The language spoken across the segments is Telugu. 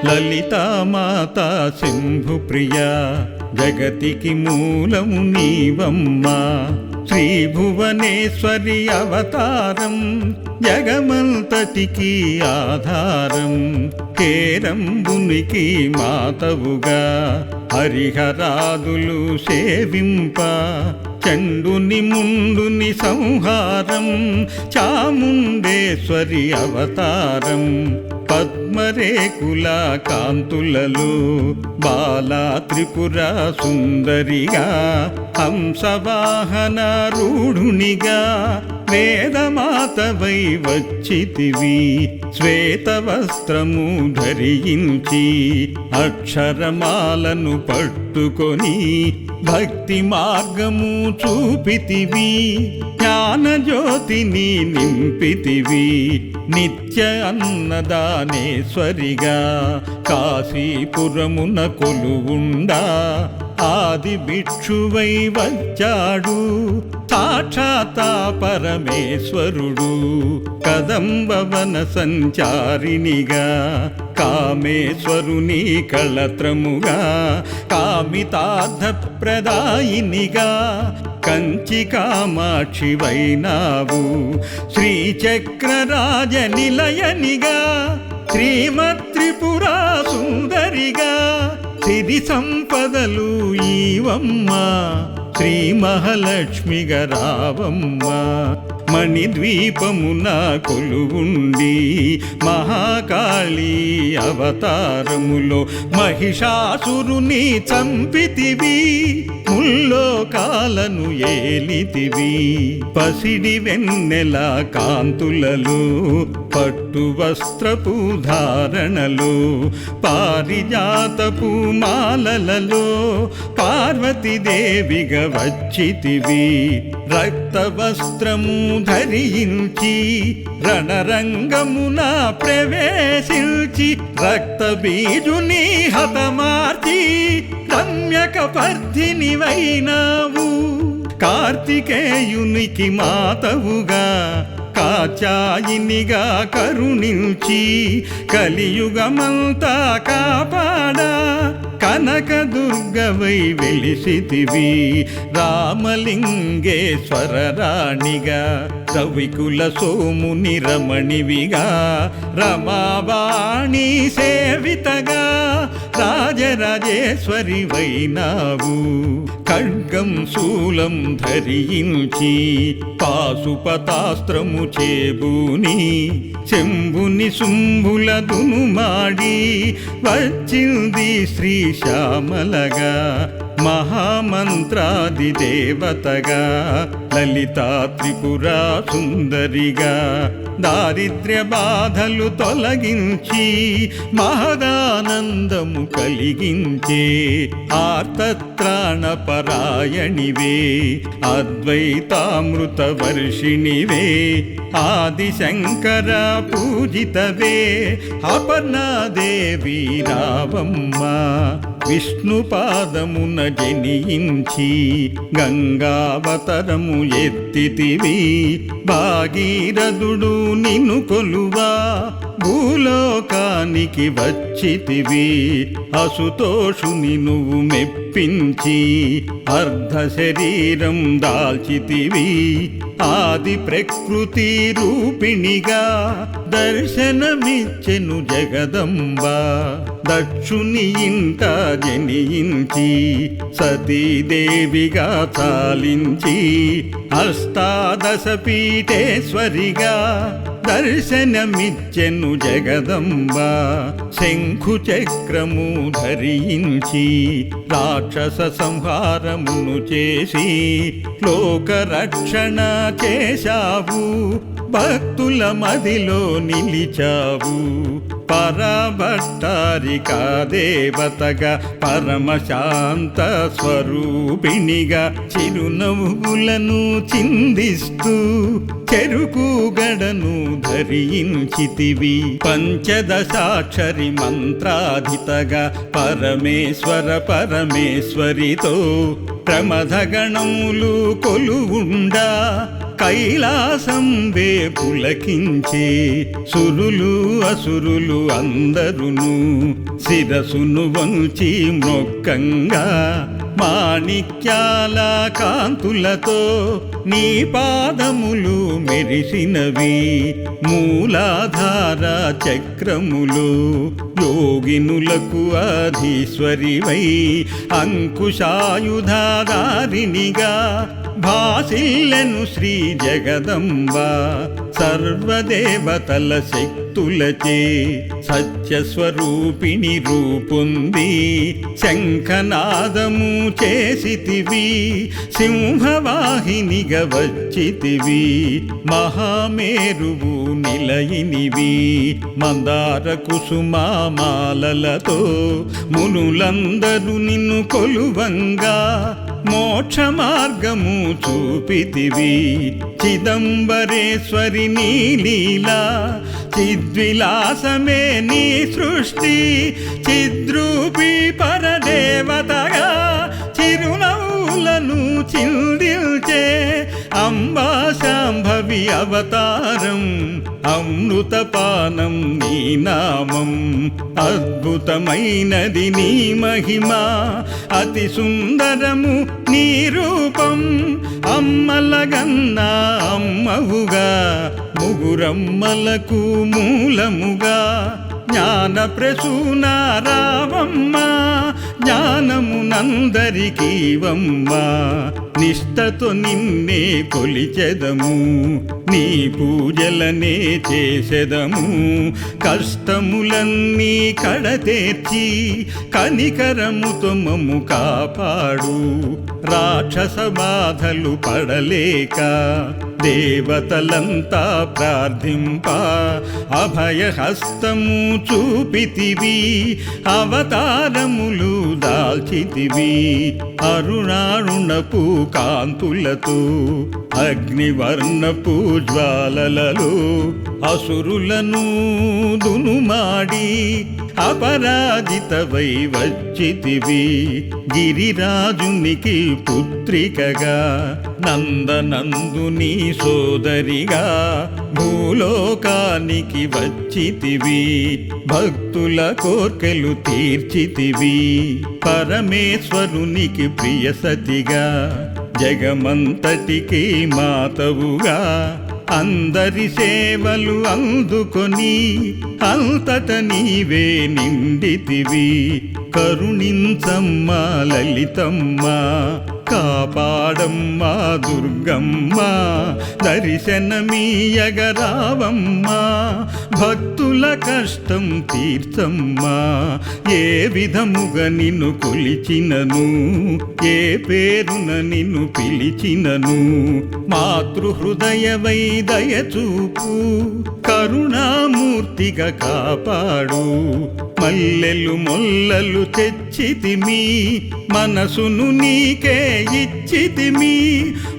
లలితామాత శంభుప్రియా జగతికి మూలము నీవమ్మా. శ్రీభువనేశ్వరి అవతారం జగమంతటికి ఆధారం. కేరంబునికి మాతవుగా హరిహరాదులు సేవింప చండుని ముండుని సంహారం. చాముండేశ్వరి అవతారం పద్మరేకుల కాంతులలో బాలా త్రిపుర సుందరిగా హంసవాహన రూఢునిగా వేదమాతవై వచ్చితివి. శ్వేత వస్త్రము ధరించి అక్షరమాలను పట్టుకొని భక్తి మార్గము చూపితివి. జ్ఞానజ్యోతిని నింపితివి. నిత్య అన్నదానేశ్వరిగా కాశీపురమున కొలువుండా ఆది భిక్షువై వచ్చాడు సాక్షాతా పరమేశ్వరుడు. కదంబవన సంచారినిగా కామేశ్వరుని కళత్రముగా కామితార్థ ప్రదాయినిగా కంచి కామాక్షి వైనావు. శ్రీచక్రరాజ నిలయనిగా శ్రీమత్రిపురా సుందరిగా సిరి సంపదలు ఈవమ్మా. శ్రీ మహాలక్ష్మిగా రావమ్మా. మణిద్వీపమున కొలువుండి మహాకాళీ అవతారములో మహిషాసురుని చంపితివి. ముల్లోకాలను ఏలితివి. పసిడి వెన్నెల కాంతులలో పట్టు వస్త్రపు ధారణలో పారిజాతపు మాలలలో పార్వతీదేవిగా వచ్చితివి. రక్త వస్త్రము ధరించి రణరంగమున ప్రవేశించి రక్త బీజుని హతమార్చి రమ్యక పర్ధిని వైనావు. కార్తికేయునికి మాతవుగా కాచాయినిగా కరుణించి కలియుగమంతా కాపాడా కనకదుర్గవై వెలిసితివి. రామలింగేశ్వర రాణిగా కవికుల సోముని రమణివిగా రమావాణి సేవితగా రాజరాజేశ్వరి వైనావు. ఖడ్గం శూలం ధరించి పాశుపతాస్త్రము చేబూని శంభుని శుంభుల దునుమాడి వచ్చింది శ్రీశ్యామలగా మహామంత్రాది దేవతగా లలితా త్రిపురా సుందరిగా దారిద్ర్య బాధలు తొలగించి మహదానందము కలిగించే ఆర్తత్రాణ పరాయణివే అద్వైతామృత వర్షిణివే ఆదిశంకర పూజితవే అపర్ణాదేవి రావమ్మ. విష్ణు పాదమున జనించి గంగావతరము ఎత్తితివి. భాగీరథుడు నిన్ను కొలువా భూలోకానికి వచ్చితివి. అసుతోషుని నువ్వు మెప్పించి అర్ధ శరీరం దాల్చితివి. ఆది ప్రకృతి రూపిణిగా దర్శనమిచ్చెను జగదంబ. దక్షుని ఇంట జనించి సతీదేవిగా చాలించి అష్టాదశ పీఠేశ్వరిగా దర్శనమిచ్చెను జగదంబ. శంఖు చక్రము ధరించి రాక్షస సంహారమును చేసి లోకరక్షణ చేశావు. భక్తుల మదిలో నిలిచావు. పరభట్టారికా దేవతగా పరమశాంత స్వరూపిణిగా చిరునవ్వులను చిందిస్తూ చెరుకు గడను ధరించితివి. పంచదశాక్షరి మంత్రాధితగా పరమేశ్వర పరమేశ్వరితో ప్రమథగణములు కొలువుండా కైలాసంబే పులకించే సురులు అసురులు అందరును శిరసును వంచి మ్రొక్కంగా మాణిక్యాల కాంతులతో నీ పాదములు మెరిసినవి మూలాధార చక్రములు యోగినులకు అధీశ్వరివై అంకుశాయుధాధారిణిగా భాసిల్లెను శ్రీ జగదంబ సర్వదేవతల శక్తులచే సత్యస్వరూపిణి రూపొంది శంఖనాదము చేసితివి సింహవాహినిగా వచ్చితివి మహామేరువు నిలయినివి మందార కుసుమామాలలతో మునులందరూ నిన్ను కొలువంగా మోక్ష మార్గము చూపితివి చిదంబరేశ్వరి నీ లీలా చిద్విలాసమే నీ సృష్టి చిద్రూపి పరదేవతగా చిరునవ్వులను చిందిల్చే అంబా శాంభవి అవతారం అమృతపానం నీ నామం అద్భుతమైనది నీ మహిమ అతి సుందరము నీ రూపం అమ్మలగన్నా అమ్మవుగా ముగురమ్మలకు మూలముగా జ్ఞాన ప్రసూనారావమ్మ జ్ఞానమునందరికీవమ్మ నిష్టతో నిన్నే కొలిచెదము నీ పూజలనే చేసెదము కష్టములన్నీ కడతేర్చి కనికరముతో మమ్ము కాపాడు రాక్షస బాధలు పడలేక దేవతలంతా ప్రార్థింప అభయహస్తము చూపితివి అవతారములు దాల్చితివి అరుణారుణపు కాంతులతో అగ్నివర్ణపు జ్వాలలలో అసురులను దునుమాడి అపరాజితవై వచ్చితివి గిరిరాజునికి పుత్రికగా నందనందుని సోదరిగా భూలోకానికి వచ్చితివి భక్తుల కోర్కెలు తీర్చితివి పరమేశ్వరునికి ప్రియసతిగా జగమంతటికి మాతవుగా అందరి సేవలు అందుకొని అంతట నీవే నిండితివి కరుణించమ్మ లలితమ్మ కాపాడమ్మా దుర్గమ్మ దర్శనమీయగరావమ్మ భక్తుల కష్టం తీర్చమ్మా ఏ విధముగా నిన్ను కొలిచినను ఏ పేరున నిన్ను పిలిచినను మాతృహృదయవై దయచూపు కరుణామూర్తిగా కాపాడు మల్లెలు మొల్లలు తెచ్చితిమి మనసును నీకే ఇచ్చితిమి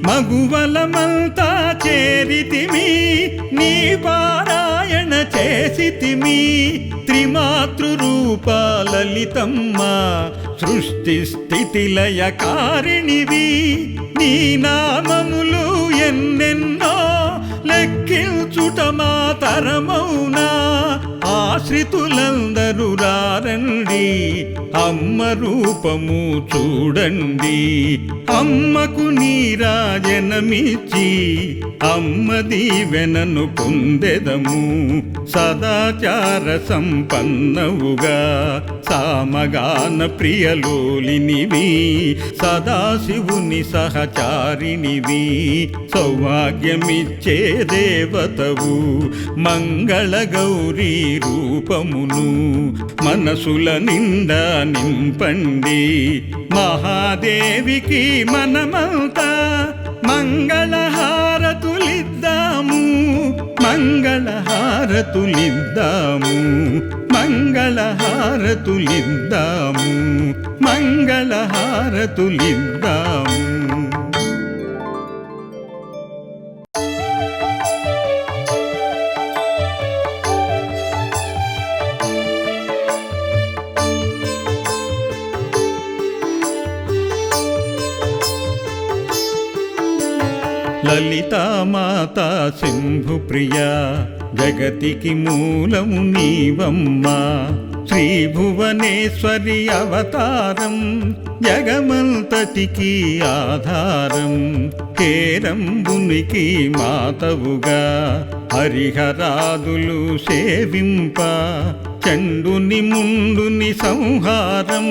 మగువలమంతా చేరితిమి నీ పారాయణ చేసితిమి త్రిమాతృరూప లలితమ్మ సృష్టి స్థితి లయ కారిణివి నీ నామములు ఎన్నెన్నో లెక్కించుట మాతరమౌనా ఆశ్రితులందరూ రారండి అమ్మ రూపము చూడండి అమ్మకు నీరాజనమిచ్చి అమ్మ దీవెనను పొందెదము సదాచార సంపన్నవుగా సామగాన ప్రియలోలినివి సదాశివుని సహచారినివి సౌభాగ్యమిచ్చే దేవతవు మంగళ గౌరీ రూపమును మనసుల నిండా నింపండి మహాదేవికి మనమంతా మంగళహారతులిద్దాము మంగళహారతులిద్దాము మంగళహారతులిద్దాము మంగళహారతులిద్దాము. లలితామాత శంభుప్రియా జగతికి మూలము నీవమ్మా శ్రీభువనేశ్వరి అవతారం జగమంతటికి ఆధారం కేరంబునికి మాతవుగా హరిహరాదులు సేవింప చండుని ముండుని సంహారం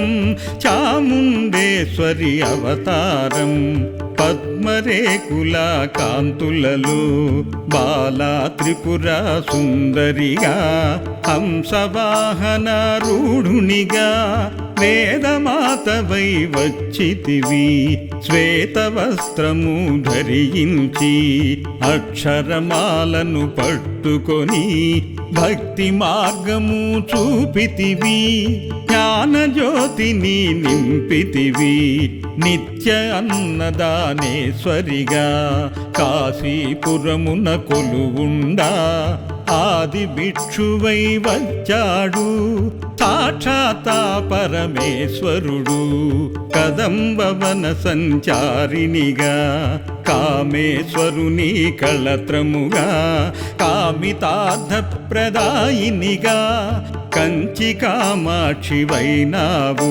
చాముండేశ్వరి అవతారం పద్మరేకుల కాంతులలో బాలా త్రిపుర సుందరిగా హంసవాహన రూఢునిగా వేదమాతవై వచ్చితివి శ్వేత వస్త్రము ధరించి అక్షరమాలను పట్టుకొని భక్తి మార్గము చూపితివి జ్ఞానజ్యోతిని నింపితివి నిత్య అన్నదానేశ్వరిగా కాశీపురమున కొలువుండా ఆది భిక్షువై వచ్చాడు సాక్షాతా పరమేశ్వరుడు కదంబవన సంచారినిగా కామేశ్వరుని కళత్రముగా కామితార్థ ప్రదాయినిగా కంచి కామాక్షివైనావు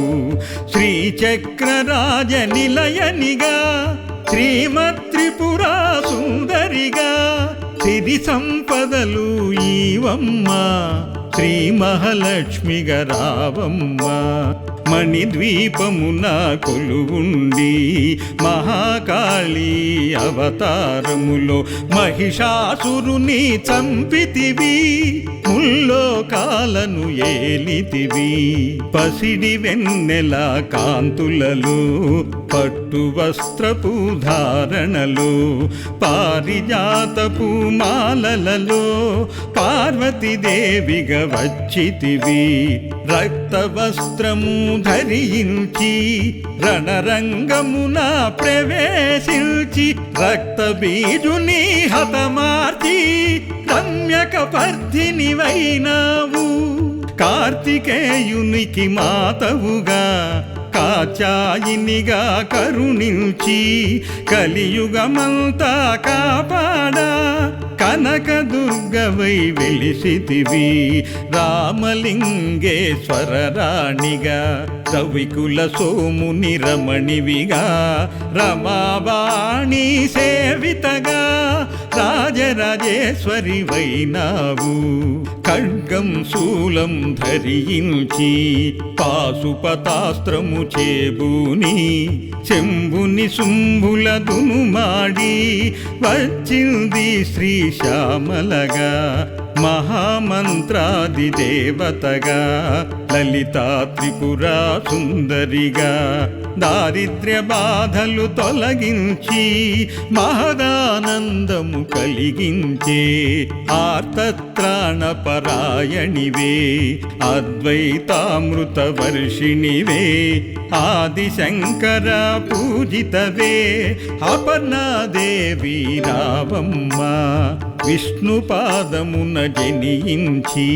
శ్రీచక్రరాజ నిలయనిగా శ్రీమత్రిపురా సుందరిగా సిరి సంపదలు ఈవమ్మా శ్రీ మహాలక్ష్మిగా రావమ్మా మణిద్వీపమున కొలువుండి మహాకాళీ అవతారములో మహిషాసురుని చంపితివి ముల్లోకాలను ఏలితివి పసిడి వెన్నెల కాంతులలో పట్టు వస్త్రపు ధారణలో పారిజాతపు మాలలలో పార్వతీదేవిగా వచ్చితివి రక్త వస్త్రము ధరించి రణరంగమున ప్రవేశించి రక్త బీజుని హతమార్చి రమ్యక పర్ధినివైనావు కార్తికేయునికి మాతవుగా కాచాయినిగా కరుణించి కలియుగమంతా కాపాడా కనకదుర్గవై వెలిసితివి రామలింగేశ్వర రాణిగా కవికుల సోముని రమణివిగా రమావాణి సేవితగా రాజరాజేశ్వరి వైనావు ఖడ్గం శూలం ధరించి పాశుపతాస్త్రము చేబూని శంభుని శుంభుల దునుమాడి వచ్చింది శ్రీశ్యామలగా మహామంత్రాది దేవతగా లలితా త్రిపురా సుందరిగా దారిద్ర్య బాధలు తొలగించి మహదానందము కలిగించే ఆర్తత్రాణ పరాయణివే అద్వైతామృత వర్షిణివే ఆదిశంకర పూజితవే అపర్ణాదేవి రావమ్మ విష్ణు పాదమున జనించి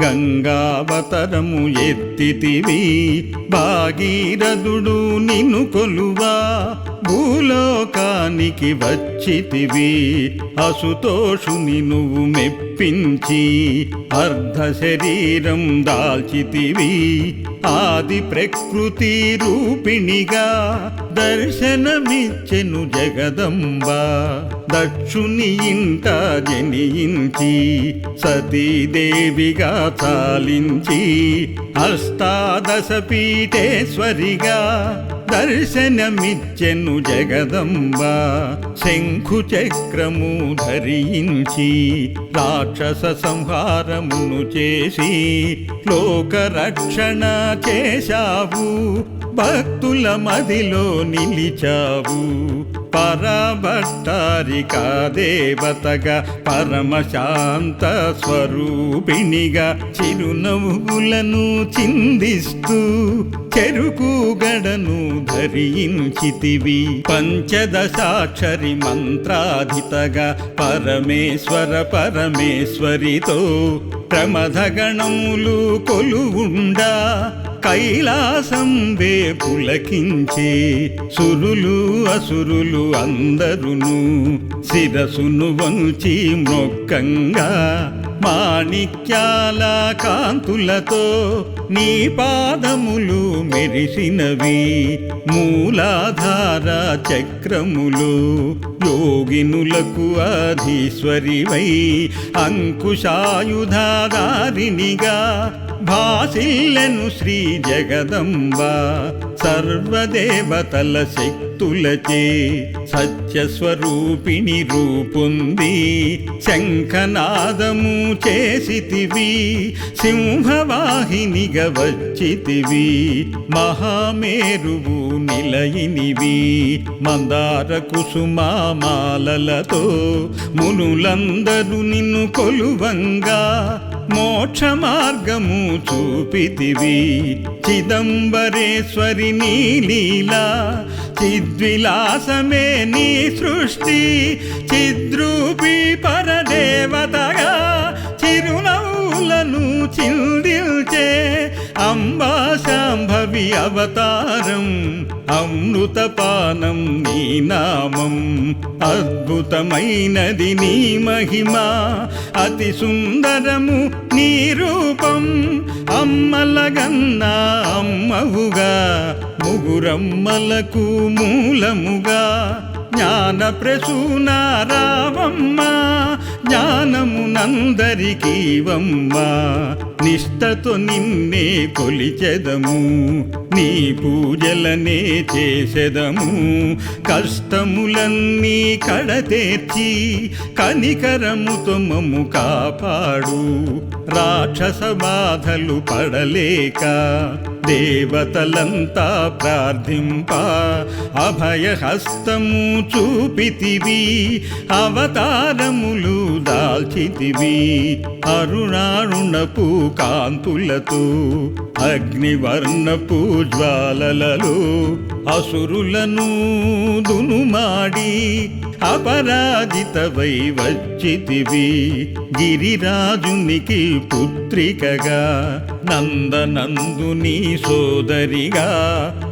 గంగావతరము ఎత్తితివి భాగీరథుడు నిన్ను కొలువా భూలోకానికి వచ్చితివి అసుతోషుని నువ్వు మెప్పించి అర్ధ శరీరం దాల్చితివి ఆది ప్రకృతి రూపిణిగా దర్శనమిచ్చెను జగదంబ దక్షుని ఇంట జనించి సతీదేవిగా చాలించి అష్టాదశ పీఠేశ్వరిగా దర్శనమిచ్చెను జగదంబ శంఖు చక్రము ధరించి రాక్షస సంహారమును చేసి లోకరక్షణ చేశావు భక్తుల మదిలో నిలిచావు పరభట్టారికా దేవతగా పరమశాంత స్వరూపిణిగా చిరునవ్వులను చిందిస్తూ చెరుకు గడను ధరించితివి పంచదశాక్షరి మంత్రాధితగా పరమేశ్వర పరమేశ్వరితో ప్రమథగణములు కొలువుండా కైలాసంబే పులకించే సురులు అసురులు అందరును శిరసును వంచి మొక్కంగా మాణిక్యాల కాంతులతో నీ పాదములు మెరిసినవి మూలాధార చక్రములు యోగినులకు అధీశ్వరివై అంకుశాయుధాధారినిగా భాసిల్లెను శ్రీ జగదంబ సర్వదేవతల శక్తులచే సత్యస్వరూపిణి రూపొంది శంఖనాదము చేసితివి సింహవాహినిగా వచ్చితివి మహామేరువు నిలయినివి మందార కుసుమామాలలతో మునులందరూ నిన్ను కొలువంగా మోక్ష మార్గము చూపితివి చిదంబరేశ్వరి నీ లీలా చిద్విలాసమే నీ సృష్టి చిద్రూపి పరదేవతగా చిరునవ్వులను చిందిల్చే అంబా శాంభవి అవతారం అమృతపానం నీ నామం అద్భుతమైనది నీ మహిమ అతి సుందరము నీ రూపం అమ్మలగన్నా అమ్మవుగా ముగురమ్మలకు మూలముగా జ్ఞాన ప్రసూన రావమ్మ జ్ఞానమునందరికీవమ్మ నిష్టతో నిన్నే కొలిచెదము నీ పూజలనే చేసెదము కష్టములన్నీ కడతేర్చి కనికరముతో మమ్ము కాపాడు రాక్షస బాధలు పడలేక దేవతలంతా ప్రార్థింప అభయహస్తము చూపితివి అవతారములు దాల్చితివి అరుణారుణపు కాంతులతో అగ్నివర్ణపు జ్వాలలలో అసురులను దునుమాడి అపరాజితవై వచ్చితివి గిరిరాజునికి పుత్రికగా నందనందుని సోదరిగా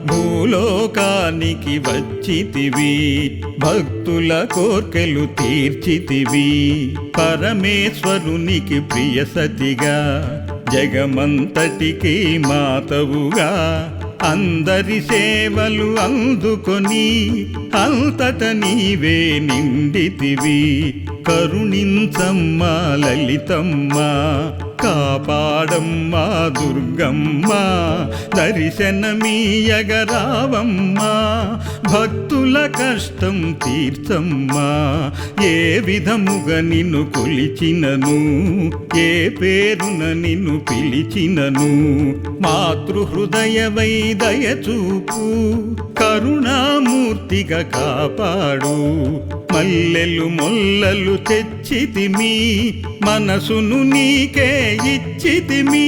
భూలోకానికి వచ్చితివి భక్తుల కోర్కెలు తీర్చితివి పరమేశ్వరునికి ప్రియసతిగా జగమంతటికి మాతవుగా అందరి సేవలు అందుకొని అంతట నీవే నిండితివి కరుణించమ్మ లలితమ్మ కాపాడమ్మా దుర్గమ్మ దర్శనమీయగరావమ్మ భక్తుల కష్టం తీర్చమ్మా ఏ విధముగా నిన్ను కొలిచినను ఏ పేరున నిన్ను పిలిచినను మాతృహృదయవై దయచూపు కరుణామూర్తిగా కాపాడు మల్లెలు మొల్లలు తెచ్చితిమి మనసును నీకే ఇచ్చితిమి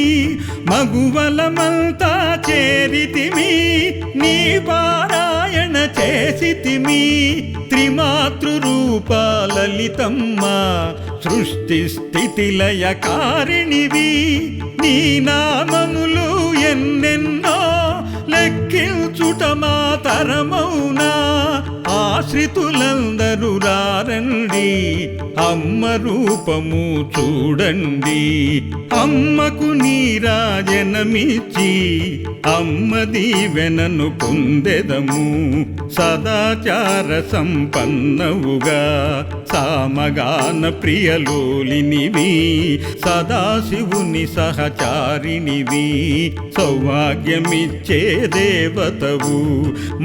మగువలమంతా చేరితిమి నీ పారాయణ చేసితిమి త్రిమాతృరూప లలితమ్మ సృష్టి స్థితి లయ కారిణివి నీ నామములు ఎన్నెన్నో లెక్కించుట మాతరమౌనా ఆశ్రితులందరూ రారండి అమ్మ రూపము చూడండి అమ్మకు నీరాజనమిచ్చి అమ్మ దీవెనను పొందెదము సదాచార సంపన్నవుగా సామగాన ప్రియలోలినివి సదాశివుని సహచారినివి సౌభాగ్యమిచ్చే దేవతవు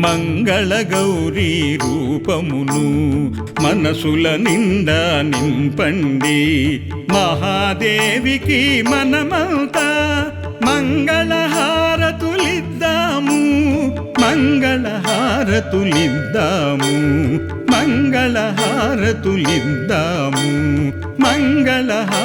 మంగళ గౌరీ రూపమును మనసుల నిండా నింపండి మహాదేవికి మనమంతా మంగళహారతులిద్దాము మంగళహారతులిద్దాము మంగళహారతులిద్దాము మంగళహారతులిద్దాము